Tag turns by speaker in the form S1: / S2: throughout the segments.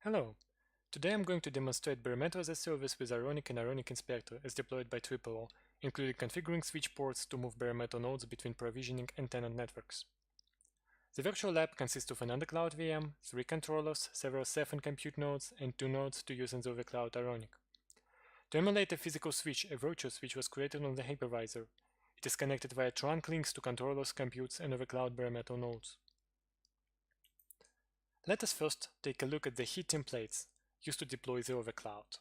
S1: Hello! Today I'm going to demonstrate Bare Metal as a service with Ironic and Ironic Inspector as deployed by TripleO, including configuring switch ports to move Bare Metal nodes between provisioning and tenant networks. The virtual lab consists of an undercloud VM, 3 controllers, several Ceph and compute nodes, and 2 nodes to use in the overcloud Ironic. To emulate a physical switch, a virtual switch was created on the hypervisor. It is connected via trunk links to controllers, computes, and overcloud Bare Metal nodes. Let us first take a look at the heat templates used to deploy the overcloud.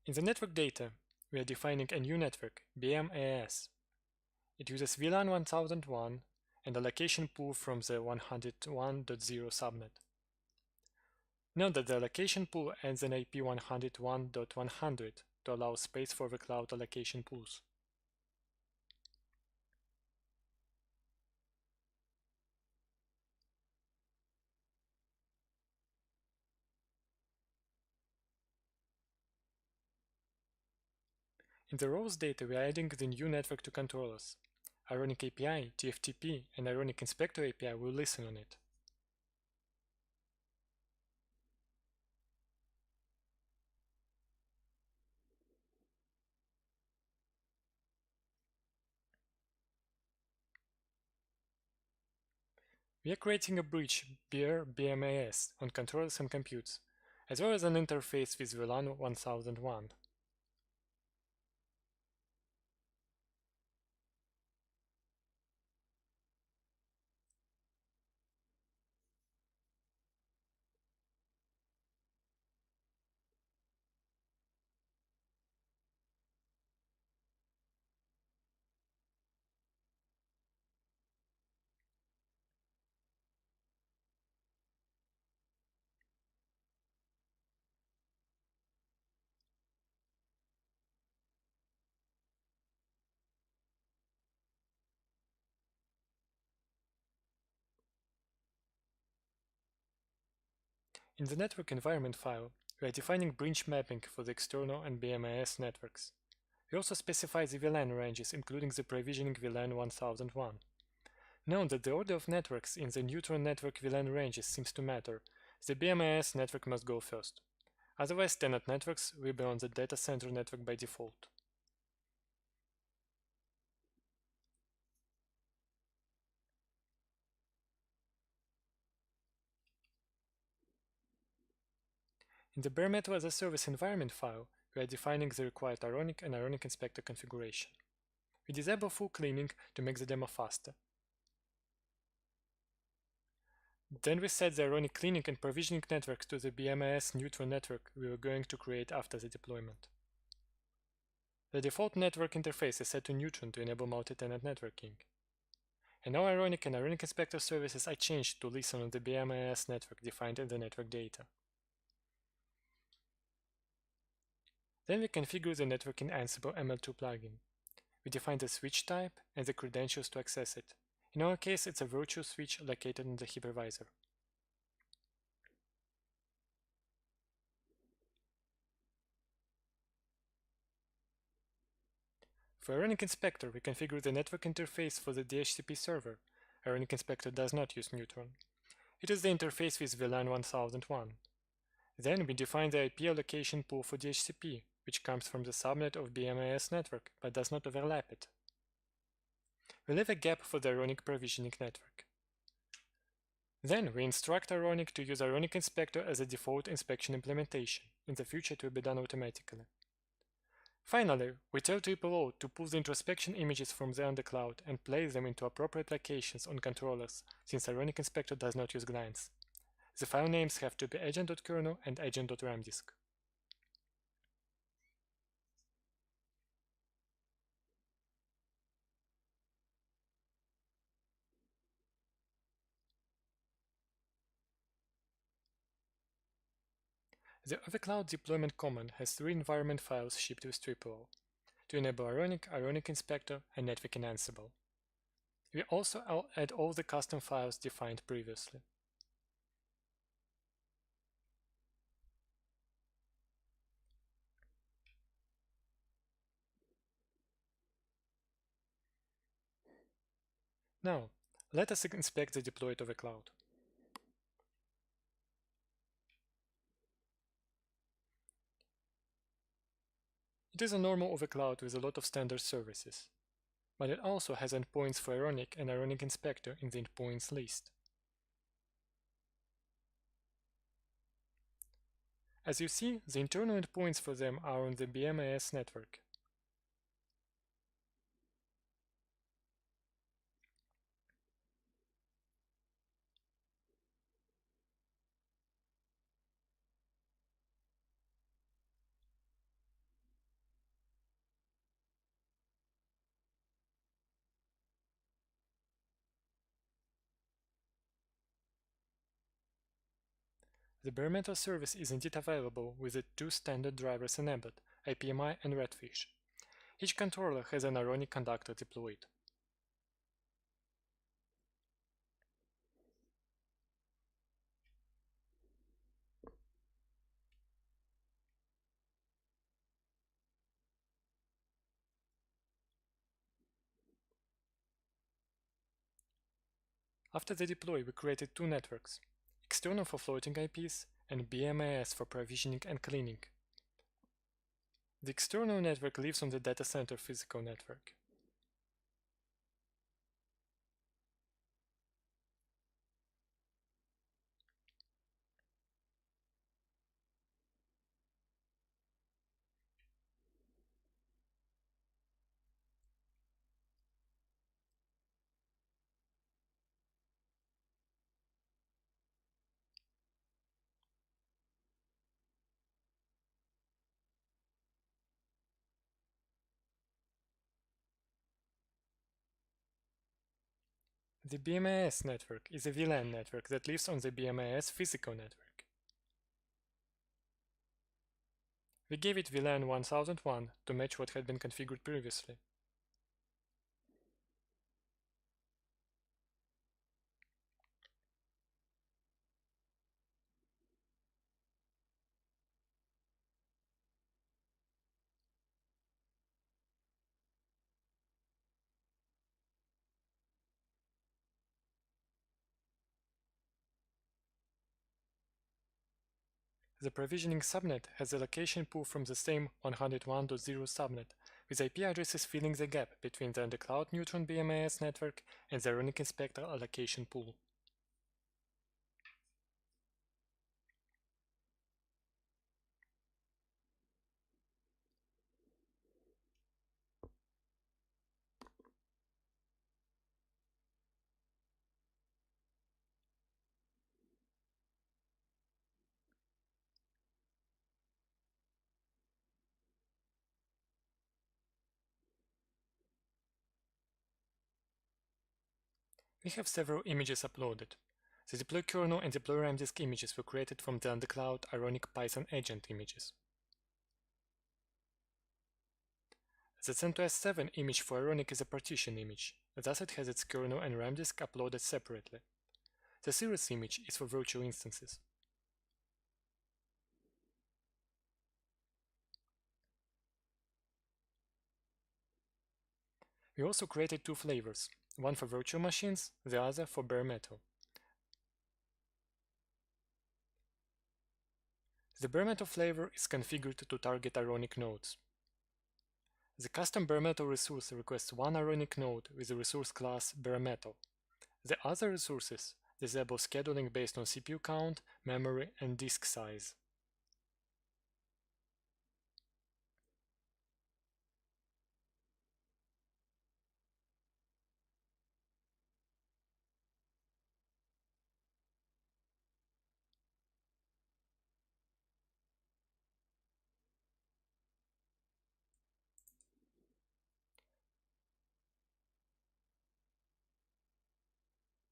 S1: In the network data, we are defining a new network, BMAS. It uses VLAN 1001 and a location pool from the 101.0 subnet. Note that the allocation pool adds an IP 101.100 to allow space for the cloud allocation pools. In the rows data, we are adding the new network to controllers. Ironic API, TFTP, and Ironic Inspector API will listen on it. We are creating a bridge, Bare BMAS, on controllers and computes, as well as an interface with VLAN 1001. In the network environment file, we are defining branch mapping for the external and BMAS networks. We also specify the VLAN ranges, including the provisioning VLAN 1001. Note that the order of networks in the neutral network VLAN ranges seems to matter. The BMAS network must go first. Otherwise, tenant networks will be on the data center network by default. In the Bare Metal as a Service environment file, we are defining the required Ironic and Ironic Inspector configuration. We disable full cleaning to make the demo faster. Then we set the Ironic cleaning and provisioning networks to the BMAS neutral network we were going to create after the deployment. The default network interface is set to neutron to enable multi-tenant networking. And now Ironic and Ironic Inspector services are changed to listen on the BMAS network defined in the network data. Then we configure the networking-ansible ML2 plugin. We define the switch type and the credentials to access it. In our case, it's a virtual switch located in the hypervisor. For Ironic Inspector, we configure the network interface for the DHCP server. Ironic Inspector does not use Neutron. It is the interface with VLAN 1001. Then we define the IP allocation pool for DHCP, which comes from the subnet of BMAS network, but does not overlap it. We leave a gap for the Ironic provisioning network. Then we instruct Ironic to use Ironic Inspector as a default inspection implementation. In the future, it will be done automatically. Finally, we tell TripleO to pull the introspection images from the undercloud and place them into appropriate locations on controllers, since Ironic Inspector does not use glines. The file names have to be agent.kernel and agent.ramdisk. The overcloud deployment command has 3 environment files shipped with TripleO to enable Ironic, Ironic Inspector, and networking-ansible. We also add all the custom files defined previously. Now, let us inspect the deploy to the cloud. It is a normal OV cloud with a lot of standard services, but it also has endpoints for Ironic and Ironic Inspector in the endpoints list. As you see, the internal endpoints for them are on the BMAS network. The bare metal service is indeed available with the two standard drivers enabled, IPMI and Redfish. Each controller has an Ironic conductor deployed. After the deploy, we created two networks, external for floating IPs and BMAS for provisioning and cleaning. The external network lives on the data center physical network. The BMAS network is a VLAN network that lives on the BMAS physical network. We gave it VLAN 1001 to match what had been configured previously. The provisioning subnet has a location pool from the same 101.0 subnet, with IP addresses filling the gap between the undercloud neutron BMAS network and the Ironic Inspector allocation pool. We have several images uploaded. The deploy kernel and deploy ramdisk images were created from the undercloud Ironic Python agent images. The CentOS 7 image for Ironic is a partition image, thus it has its kernel and ramdisk uploaded separately. The Cirrus image is for virtual instances. We also created two flavors, one for virtual machines, the other for bare metal. The bare metal flavor is configured to target Ironic nodes. The custom bare metal resource requests one Ironic node with the resource class bare metal. The other resources disable scheduling based on CPU count, memory, and disk size.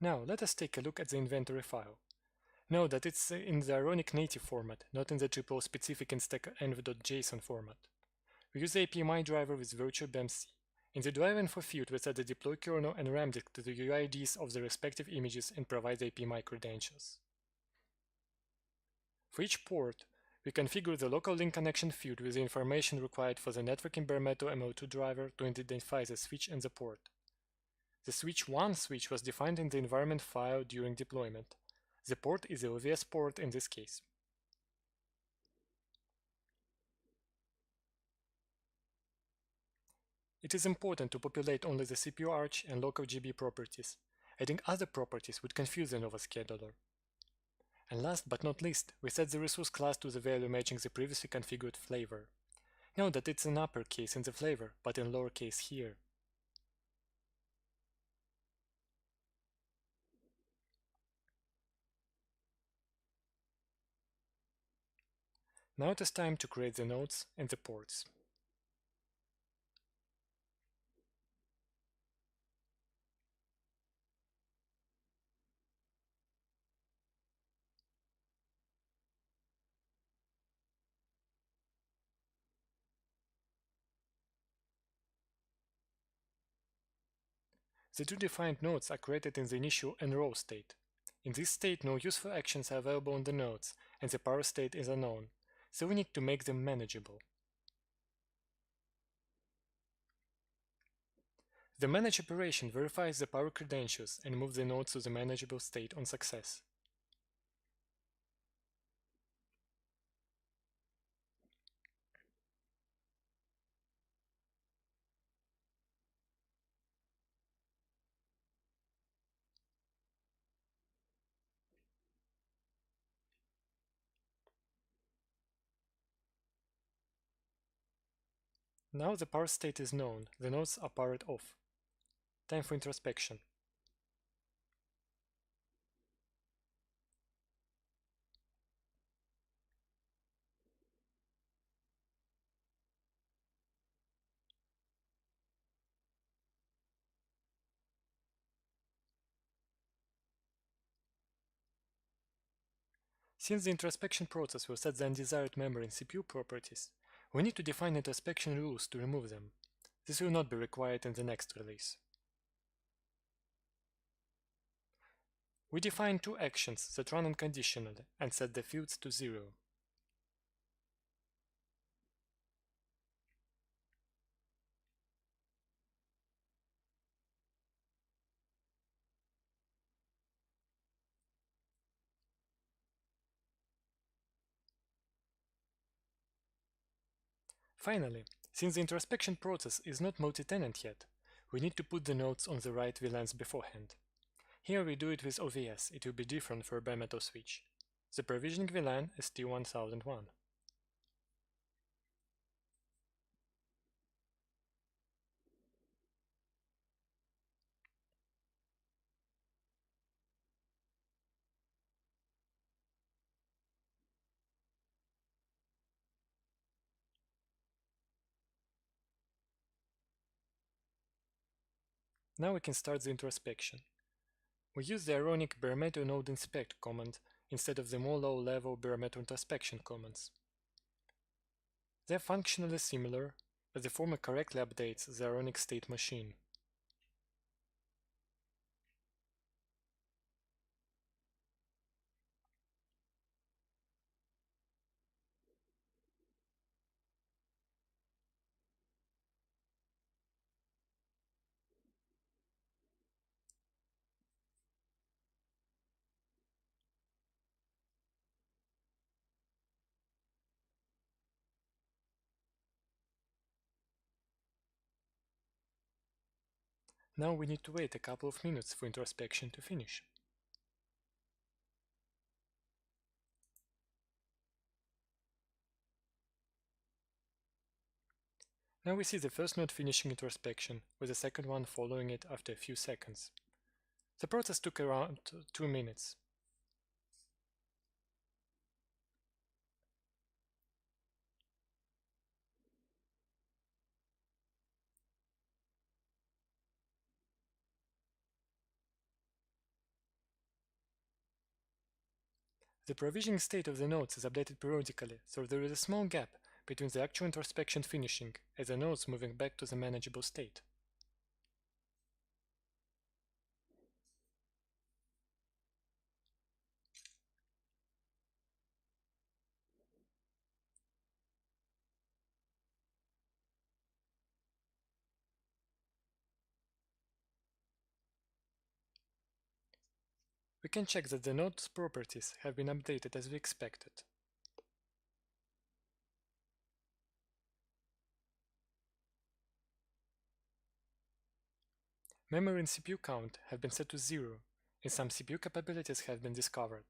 S1: Now let us take a look at the inventory file. Note that it's in the Ironic native format, not in the TripleO specific instack env.json format. We use the APMI driver with virtual BMC. In the driver info field, we set the deploy kernel and ramdisk to the UIDs of the respective images and provide the APMI credentials. For each port, we configure the local link connection field with the information required for the networking bare metal MO2 driver to identify the switch and the port. The switch 1 switch was defined in the environment file during deployment. The port is the OVS port in this case. It is important to populate only the CPU arch and local GB properties. Adding other properties would confuse the Nova scheduler. And last but not least, we set the resource class to the value matching the previously configured flavor. Note that it's in uppercase in the flavor, but in lowercase here. Now it is time to create the nodes and the ports. The two defined nodes are created in the initial enroll state. In this state, no useful actions are available on the nodes, and the power state is unknown, so we need to make them manageable. The manage operation verifies the power credentials and moves the nodes to the manageable state on success. Now the power state is known, the nodes are powered off. Time for introspection. Since the introspection process will set the undesired memory and CPU properties, we need to define introspection rules to remove them. This will not be required in the next release. We define two actions that run unconditionally and set the fields to 0. Finally, since the introspection process is not multi-tenant yet, we need to put the nodes on the right VLANs beforehand. Here we do it with OVS, it will be different for a bare metal switch. The provisioning VLAN is T1001. Now we can start the introspection. We use the ironic bare metal node inspect command instead of the more low-level bare metal introspection commands. They are functionally similar, but the former correctly updates the ironic state machine. Now we need to wait a couple of minutes for introspection to finish. Now we see the first node finishing introspection, with the second one following it after a few seconds. The process took around 2 minutes. The provisioning state of the nodes is updated periodically, so there is a small gap between the actual introspection finishing and the nodes moving back to the manageable state. We can check that the node's properties have been updated as we expected. Memory and CPU count have been set to 0, and some CPU capabilities have been discovered.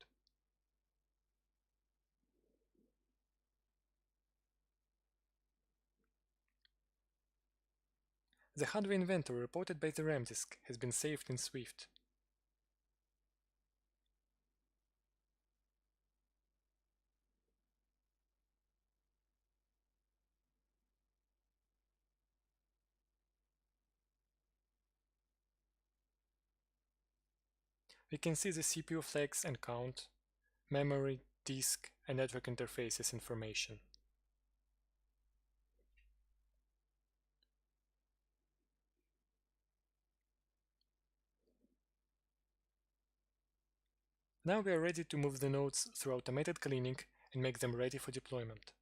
S1: The hardware inventory reported by the RAM disk has been saved in Swift. We can see the CPU flags and count, memory, disk, and network interfaces information. Now we are ready to move the nodes through automated cleaning and make them ready for deployment.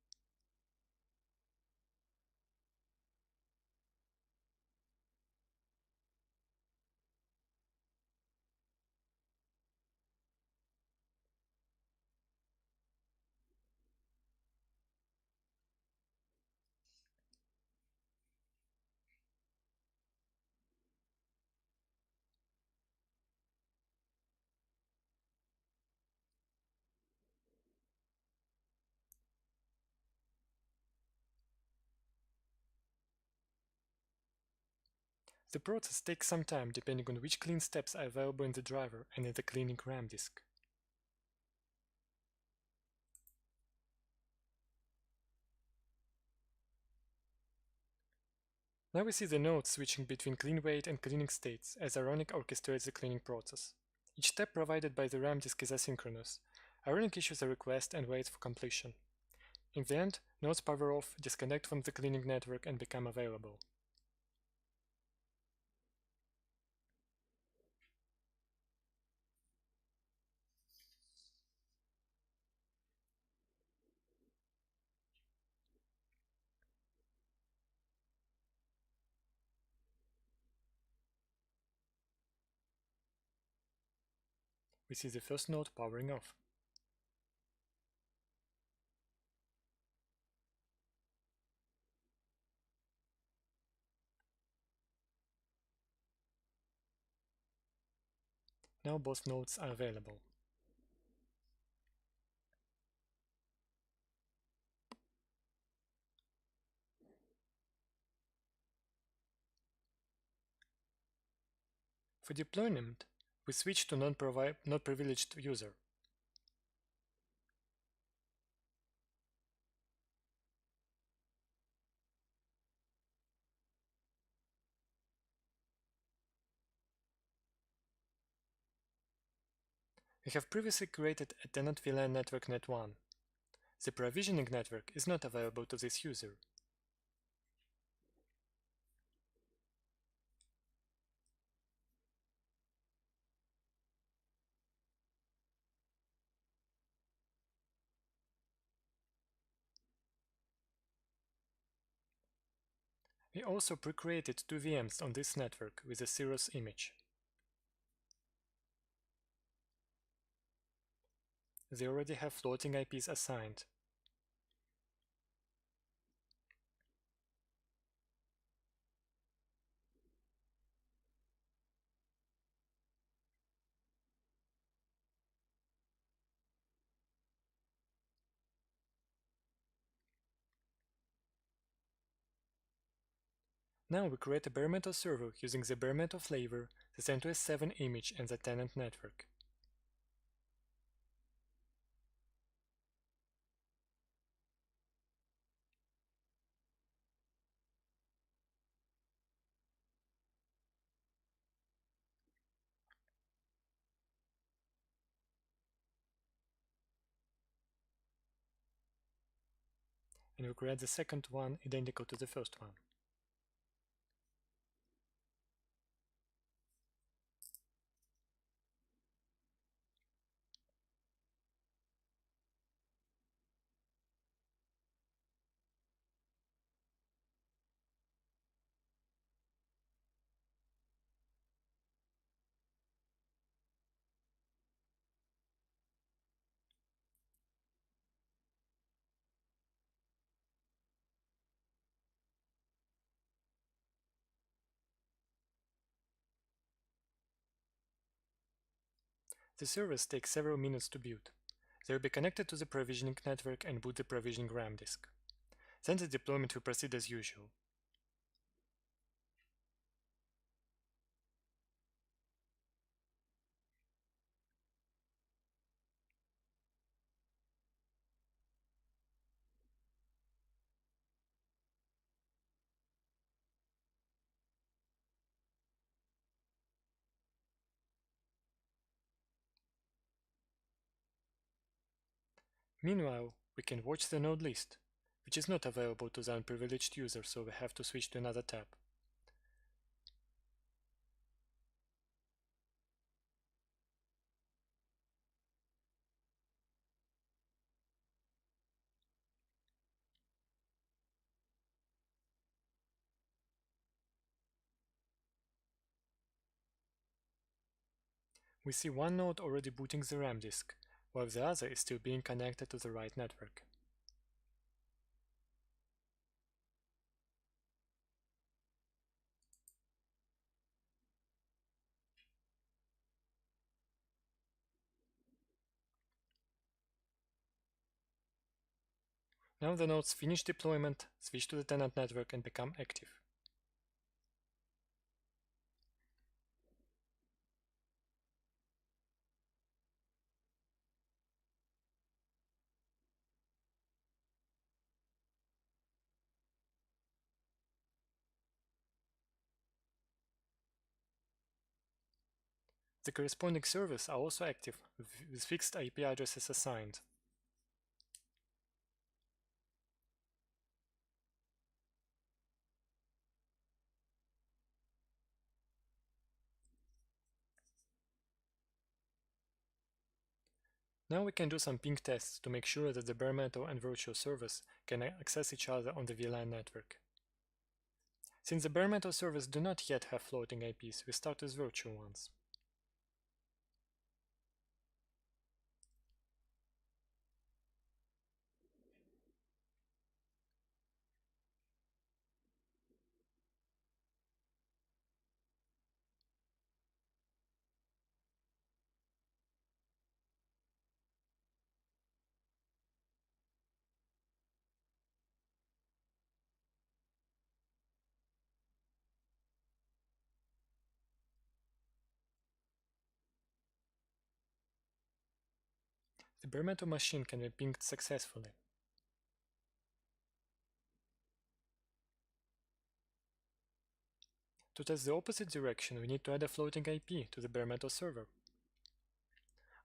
S1: The process takes some time depending on which clean steps are available in the driver and in the cleaning RAM disk. Now we see the nodes switching between clean wait and cleaning states as Ironic orchestrates the cleaning process. Each step provided by the RAM disk is asynchronous. Ironic issues a request and waits for completion. In the end, nodes power off, disconnect from the cleaning network, and become available. We see the first node powering off. Now both nodes are available. For deployment, we switch to non-privileged user. We have previously created a tenant VLAN network net1. The provisioning network is not available to this user. We also pre-created two VMs on this network with a Cirrus image. They already have floating IPs assigned. Now we create a bare metal server using the bare metal flavor, the CentOS 7 image, and the tenant network. And we create the second one identical to the first one. The servers take several minutes to build. They will be connected to the provisioning network and boot the provisioning RAM disk. Then the deployment will proceed as usual. Meanwhile, we can watch the node list, which is not available to the unprivileged user, so we have to switch to another tab. We see one node already booting the RAM disk, while the other is still being connected to the right network. Now the nodes finish deployment, switch to the tenant network and become active. The corresponding servers are also active, with fixed IP addresses assigned. Now we can do some ping tests to make sure that the bare metal and virtual servers can access each other on the VLAN network. Since the bare metal servers do not yet have floating IPs, we start with virtual ones. The bare metal machine can be pinged successfully. To test the opposite direction, we need to add a floating IP to the bare metal server.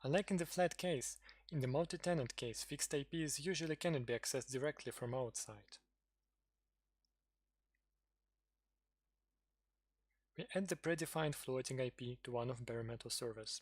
S1: Unlike in the flat case, in the multi-tenant case, fixed IPs usually cannot be accessed directly from outside. We add the predefined floating IP to one of bare metal servers.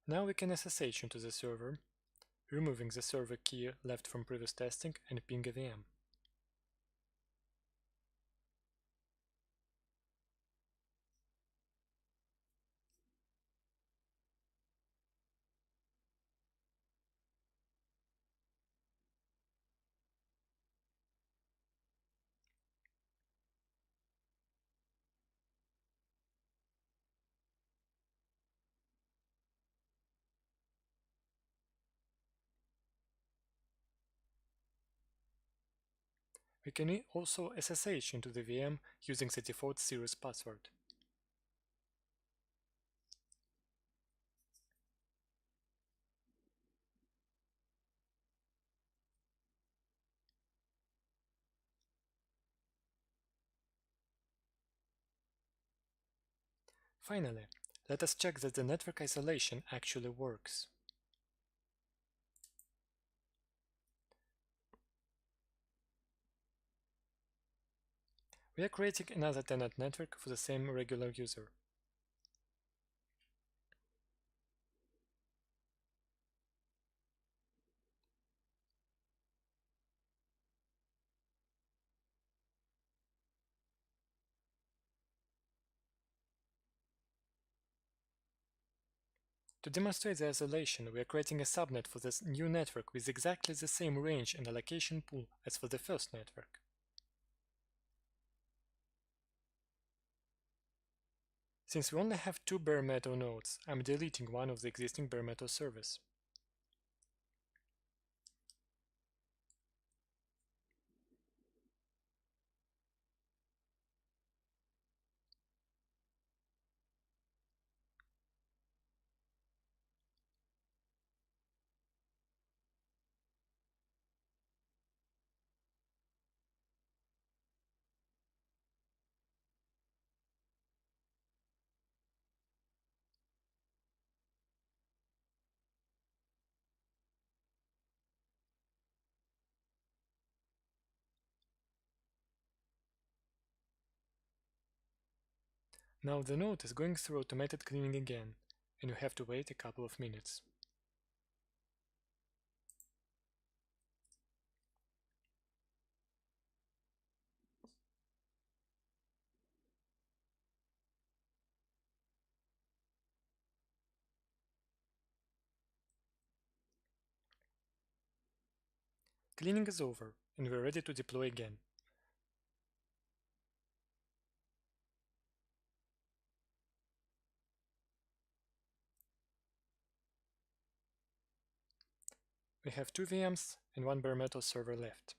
S1: Now we can SSH into the server, removing the server key left from previous testing and ping a VM. We can also SSH into the VM using the default series password. Finally, let us check that the network isolation actually works. We are creating another tenant network for the same regular user. To demonstrate the isolation, we are creating a subnet for this new network with exactly the same range and allocation pool as for the first network. Since we only have two bare metal nodes, I'm deleting one of the existing bare metal servers. Now the node is going through automated cleaning again, and you have to wait a couple of minutes. Cleaning is over, and we're ready to deploy again. We have two VMs and one bare metal server left.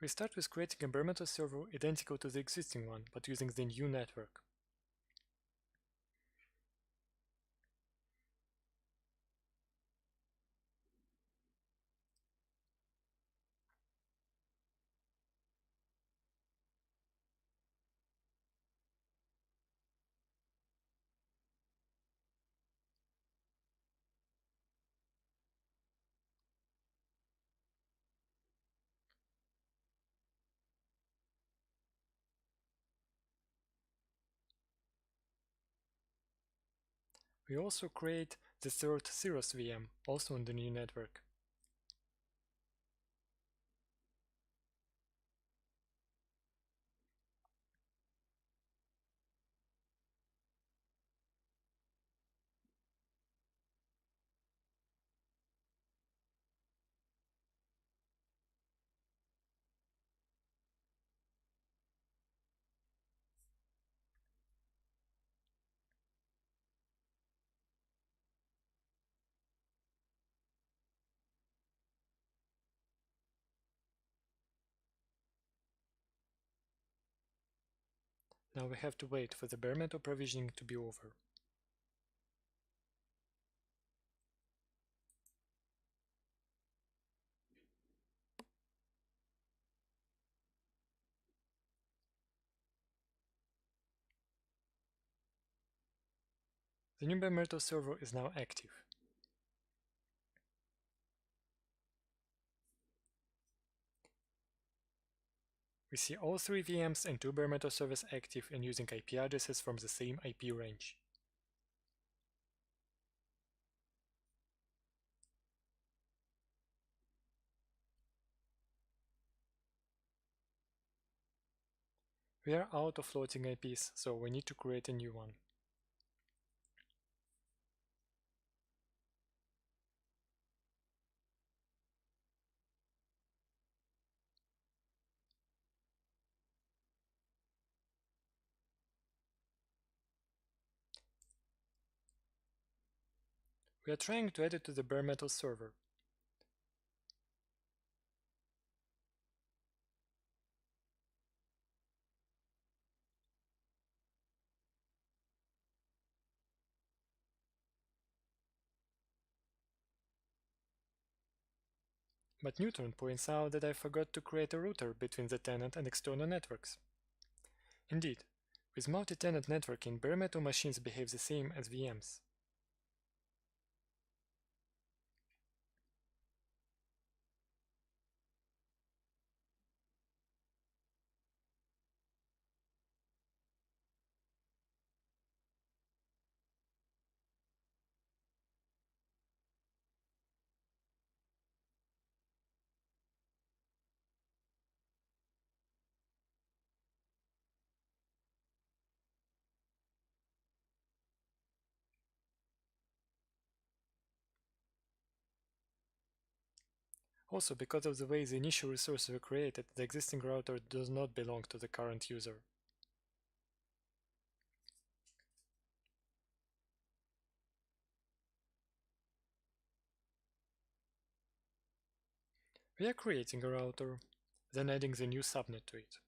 S1: We start with creating a bare metal server identical to the existing one, but using the new network. We also create the third Cirrus VM, also on the new network. Now we have to wait for the bare metal provisioning to be over. The new bare metal server is now active. We see all three VMs and two bare metal servers active and using IP addresses from the same IP range. We are out of floating IPs, so we need to create a new one. We are trying to add it to the bare metal server. But Newton points out that I forgot to create a router between the tenant and external networks. Indeed, With multi-tenant networking, bare metal machines behave the same as VMs. Also, because of the way the initial resources were created, the existing router does not belong to the current user. We are creating a router, then adding the new subnet to it.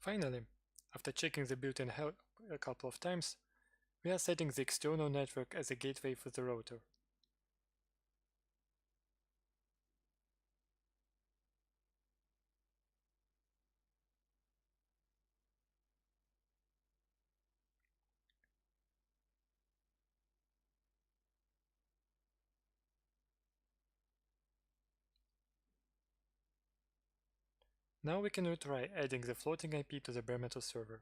S1: Finally, after checking the built-in help a couple of times, we are setting the external network as a gateway for the router. Now we can retry adding the floating IP to the bare metal server.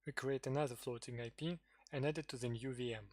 S1: We create another floating IP and add it to the new VM.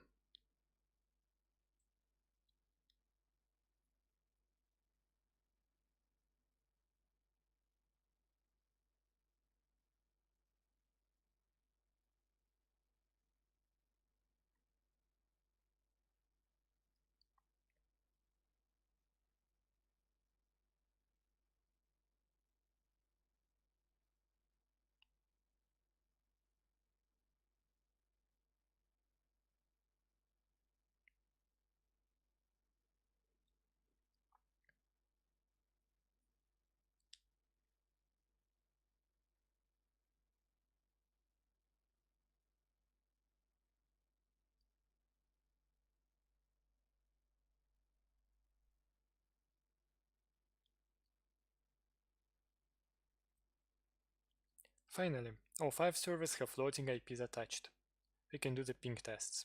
S1: Finally, all 5 servers have floating IPs attached. We can do the ping tests.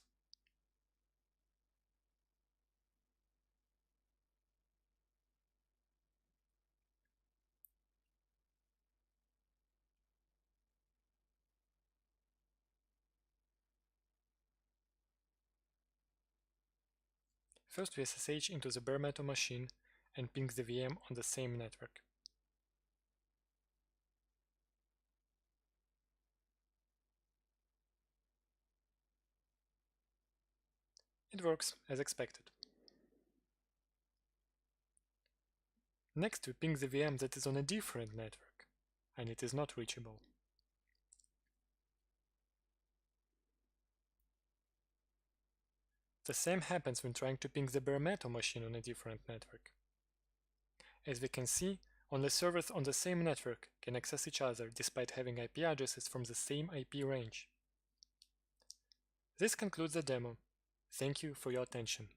S1: First we SSH into the bare metal machine and ping the VM on the same network. It works as expected. Next we ping the VM that is on a different network, and it is not reachable. The same happens when trying to ping the bare metal machine on a different network. As we can see, only servers on the same network can access each other despite having IP addresses from the same IP range. This concludes the demo. Thank you for your attention.